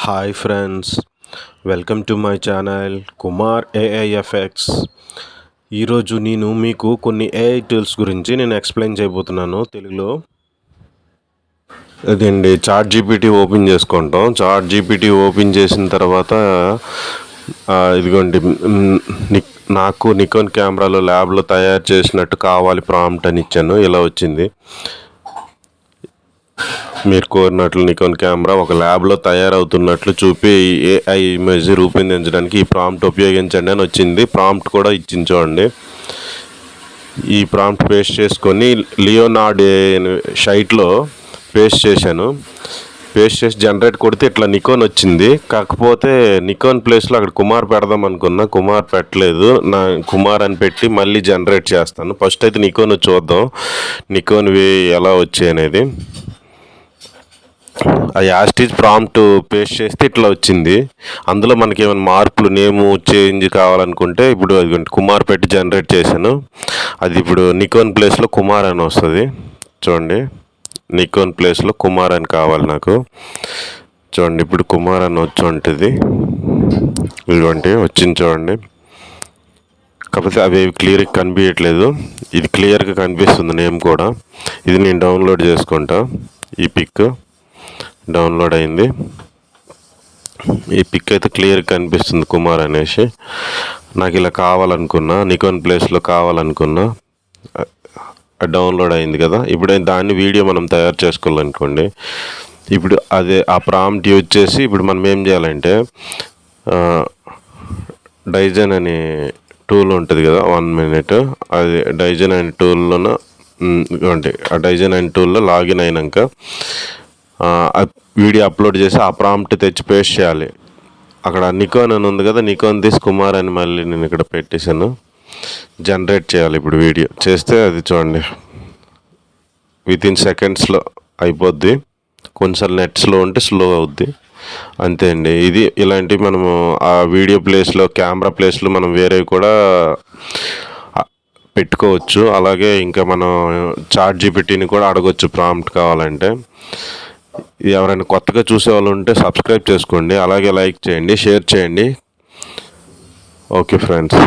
Hi friends, welcome to my channel Kumar AIFX. ఈరోజు నేను మీకు కొన్ని ఏఐ టూల్స్ గురించి ఎక్స్ప్లెయిన్ చేయబోతున్నాను తెలుగులో. అదండి, చాట్ జీపీటీ ఓపెన్ చేసుకుంటాం. చాట్ జీపీటీ ఓపెన్ చేసిన తర్వాత ఇదిగోండి, నాకు నికాన్ కెమెరాలో ల్యాబ్లో తయారు చేసినట్టు కావాలి ప్రాంప్ట్ అని ఇచ్చాను. ఇలా వచ్చింది. మీరు కోరినట్లు నికాన్ కెమెరా ఒక ల్యాబ్లో తయారవుతున్నట్లు చూపి ఏఐ ఇమేజ్ రూపొందించడానికి ఈ ప్రాంప్ట్ ఉపయోగించండి అని వచ్చింది. ప్రాంప్ట్ కూడా ఇచ్చింది చూడండి. ఈ ప్రాంప్ట్ పేస్ట్ చేసుకొని లియోనార్డ్ సైట్లో పేస్ట్ చేశాను. పేస్ట్ చేసి జనరేట్ కొడితే ఇట్లా నికాన్ వచ్చింది. కాకపోతే నికాన్ ప్లేస్లో అక్కడ కుమార్ పెడదాం అనుకున్నా, కుమార్ పెట్టలేదు. నా కుమార్ అని పెట్టి మళ్ళీ జనరేట్ చేస్తాను. ఫస్ట్ అయితే నికాన్ చూద్దాం, నికాన్వి ఎలా వచ్చాయి అనేది. ఆ యాస్టీజ్ ప్రాంప్ట్ పేస్ట్ చేస్తే ఇట్లా వచ్చింది. అందులో మనకి ఏమైనా మార్పులు నేము చేంజ్ కావాలనుకుంటే ఇప్పుడు అది కుమార్ పెట్టి జనరేట్ చేశాను. అది ఇప్పుడు నికాన్ ప్లేస్లో కుమార్ అని వస్తుంది. చూడండి, నికాన్ ప్లేస్లో కుమార్ అని కావాలి నాకు. చూడండి, ఇప్పుడు కుమార్ అని వచ్చి ఉంటుంది. ఇదిగోండి వచ్చింది చూడండి. కాకపోతే అవి క్లియర్గా కనిపించట్లేదు. ఇది క్లియర్గా కనిపిస్తుంది నేమ్ కూడా. ఇది నేను డౌన్లోడ్ చేసుకుంటా. ఈ పిక్ డౌన్లోడ్ అయింది. ఈ పిక్ అయితే క్లియర్గా కనిపిస్తుంది కుమార్ అనేసి. నాకు ఇలా కావాలనుకున్నా, నికాన్ ప్లేస్లో కావాలనుకున్నా, డౌన్లోడ్ అయింది కదా. ఇప్పుడు దాన్ని వీడియో మనం తయారు చేసుకోవాలనుకోండి. ఇప్పుడు అదే ఆ ప్రాంప్ట్ యూజ్ చేసి ఇప్పుడు మనం ఏం చేయాలంటే డైజన్ అనే టూల్ ఉంటుంది కదా, 1 minute. అది డైజన్ అనే టూల్లోన ఇవ్వండి. ఆ డైజన్ అనే టూల్లో లాగిన్ అయినాక వీడియో అప్లోడ్ చేసి ఆ ప్రాంప్ట్ తెచ్చి పేస్ట్ చేయాలి. అక్కడ నికాన్ అని ఉంది కదా, నికాన్ తీసి కుమార్ అని మళ్ళీ నేను ఇక్కడ పెట్టేశాను. జనరేట్ చేయాలి ఇప్పుడు వీడియో చేస్తే అది చూడండి వితిన్ సెకండ్స్లో అయిపోద్ది. కొంచెం నెట్ స్లో ఉంటే స్లో అవుద్ది, అంతే అండి. ఇది ఇలాంటివి మనము ఆ వీడియో ప్లేస్లో, కెమెరా ప్లేస్లో మనం వేరేవి కూడా పెట్టుకోవచ్చు. అలాగే ఇంకా మనం చాట్ జీపీటీని కూడా అడగొచ్చు ప్రాంప్ట్ కావాలంటే. ఎవరైనా కొత్తగా చూసే వాళ్ళు ఉంటే సబ్స్క్రైబ్ చేసుకోండి, అలాగే లైక్ చేయండి, షేర్ చేయండి. Okay friends.